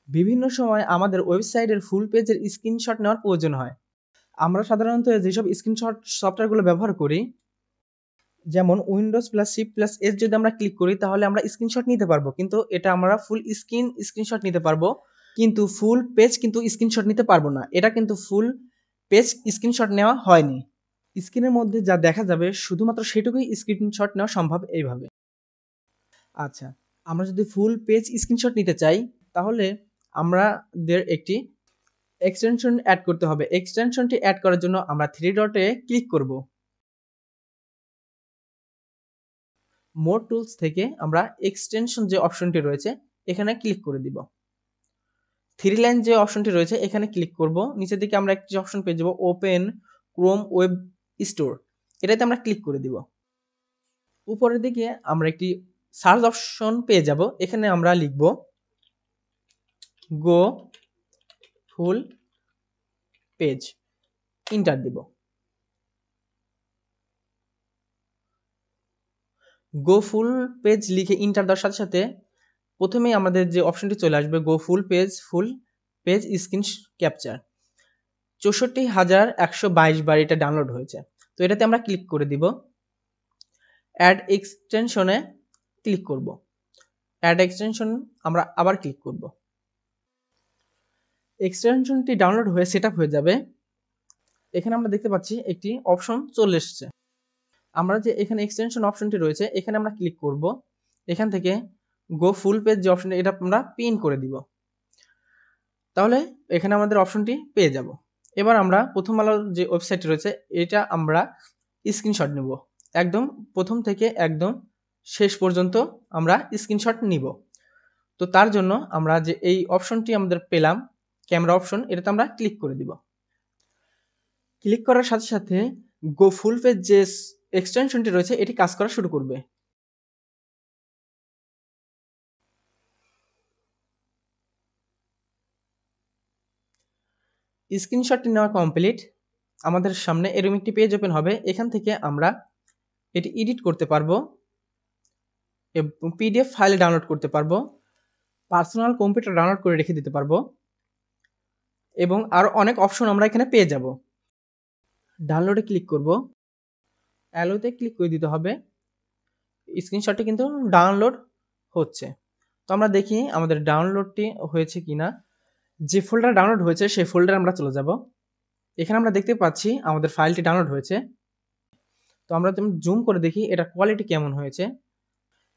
বিভিন্ন সময় আমাদের ওয়েবসাইটের ফুল পেজের স্ক্রিনশট নেওয়ার প্রয়োজন হয়। আমরা সাধারণত যেসব স্ক্রিনশট সফটওয়্যারগুলো ব্যবহার করি, যেমন Windows plus shift plus S যদি আমরা ক্লিক করি তাহলে আমরা স্ক্রিনশট নিতে পারবো, কিন্তু এটা আমরা ফুল স্ক্রিনশট নিতে পারবো, কিন্তু ফুল পেজ কিন্তু স্ক্রিনশট নিতে পারবো না। এটা কিন্তু ফুল পেজ স্ক্রিনশট নেওয়া হয়নি। স্ক্রিনের মধ্যে যা দেখা যাবে শুধুমাত্র সেটুকুই স্ক্রিনশট নেওয়া সম্ভব এইভাবে। আচ্ছা, আমরা যদি ফুল পেজ স্ক্রিনশট নিতে চাই তাহলে আমাদের একটি এক্সটেনশন অ্যাড করতে হবে। এক্সটেনশনটি অ্যাড করার জন্য আমরা থ্রি ডটে ক্লিক করব। মোর টুলস থেকে আমরা এক্সটেনশন যে অপশনটি রয়েছে এখানে ক্লিক করে দিব। থ্রি লাইন যে অপশনটি রয়েছে এখানে ক্লিক করব। নিচের দিকে আমরা একটি অপশন পেয়ে যাব, ওপেন ক্রোম ওয়েব স্টোর, এটাতে আমরা ক্লিক করে দিব। উপরের দিকে আমরা একটি সার্চ অপশন পেয়ে যাব। এখানে আমরা লিখব গো ফুল পেজ, ইন্টার দিব। গো ফুল পেজ লিখে ইন্টার দেওয়ার সাথে সাথে প্রথমেই আমাদের যে অপশনটি চলে আসবে, গো ফুল পেজ স্ক্রিন ক্যাপচার, 64,122 বার এটা ডাউনলোড হয়েছে। তো এটাতে আমরা ক্লিক করে দিব। অ্যাড এক্সটেনশনে ক্লিক করব। অ্যাড এক্সটেনশন আমরা আবার ক্লিক করব। এক্সটেনশনটি ডাউনলোড হয়ে সেট হয়ে যাবে। এখানে আমরা দেখতে পাচ্ছি একটি অপশন চলে এসছে। আমরা যে এখানে এক্সটেনশন অপশনটি রয়েছে এখানে আমরা ক্লিক করব। এখান থেকে গো ফুল পেজ যে অপশনটি এটা আমরা পিন করে দিব। তাহলে এখানে আমাদের অপশনটি পেয়ে যাব। এবার আমরা প্রথম আলোর যে ওয়েবসাইটটি রয়েছে এটা আমরা স্ক্রিনশট নেব। একদম প্রথম থেকে একদম শেষ পর্যন্ত আমরা স্ক্রিনশট নিব। তো তার জন্য আমরা যে এই অপশনটি আমাদের পেলাম, ক্যামেরা অপশন, এটাতে আমরা ক্লিক করে দিব। ক্লিক করার সাথে সাথে গো ফুল পেজ যে এক্সটেনশনটি রয়েছে এটি কাজ করা শুরু করবে। স্ক্রিনশটটি নেওয়া কমপ্লিট। আমাদের সামনে এরকম একটি পেজ ওপেন হবে। এখান থেকে আমরা এটি এডিট করতে পারবো এবং পিডিএফ ফাইলে ডাউনলোড করতে পারবো, পার্সোনাল কম্পিউটার ডাউনলোড করে রেখে দিতে পারবো এবং আরও অনেক অপশন আমরা এখানে পেয়ে যাব। ডাউনলোডে ক্লিক করব, অ্যালোতে ক্লিক করে দিতে হবে। স্ক্রিনশটটি কিন্তু ডাউনলোড হচ্ছে। তো আমরা দেখি আমাদের ডাউনলোডটি হয়েছে কিনা। যে ফোল্ডার ডাউনলোড হয়েছে সেই ফোল্ডারে আমরা চলে যাব। এখানে আমরা দেখতে পাচ্ছি আমাদের ফাইলটি ডাউনলোড হয়েছে। তো আমরা জুম করে দেখি এটার কোয়ালিটি কেমন হয়েছে।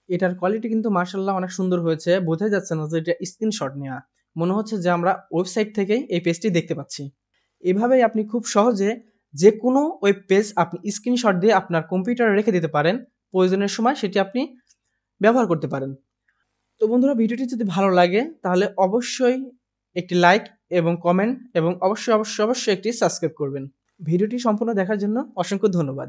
এটার কোয়ালিটি কিন্তু মাশাআল্লাহ অনেক সুন্দর হয়েছে। বোঝা যাচ্ছে না যে এটা স্ক্রিনশট নেওয়া, মনে হচ্ছে যে আমরা ওয়েবসাইট থেকেই এই পেজটি দেখতে পাচ্ছি। এভাবেই আপনি খুব সহজে যে কোনো ওয়েব পেজ আপনি স্ক্রিনশট দিয়ে আপনার কম্পিউটারে রেখে দিতে পারেন। প্রয়োজনের সময় সেটি আপনি ব্যবহার করতে পারেন। তো বন্ধুরা, ভিডিওটি যদি ভালো লাগে তাহলে অবশ্যই একটি লাইক এবং কমেন্ট এবং অবশ্যই একটি সাবস্ক্রাইব করবেন। ভিডিওটি সম্পূর্ণ দেখার জন্য অসংখ্য ধন্যবাদ।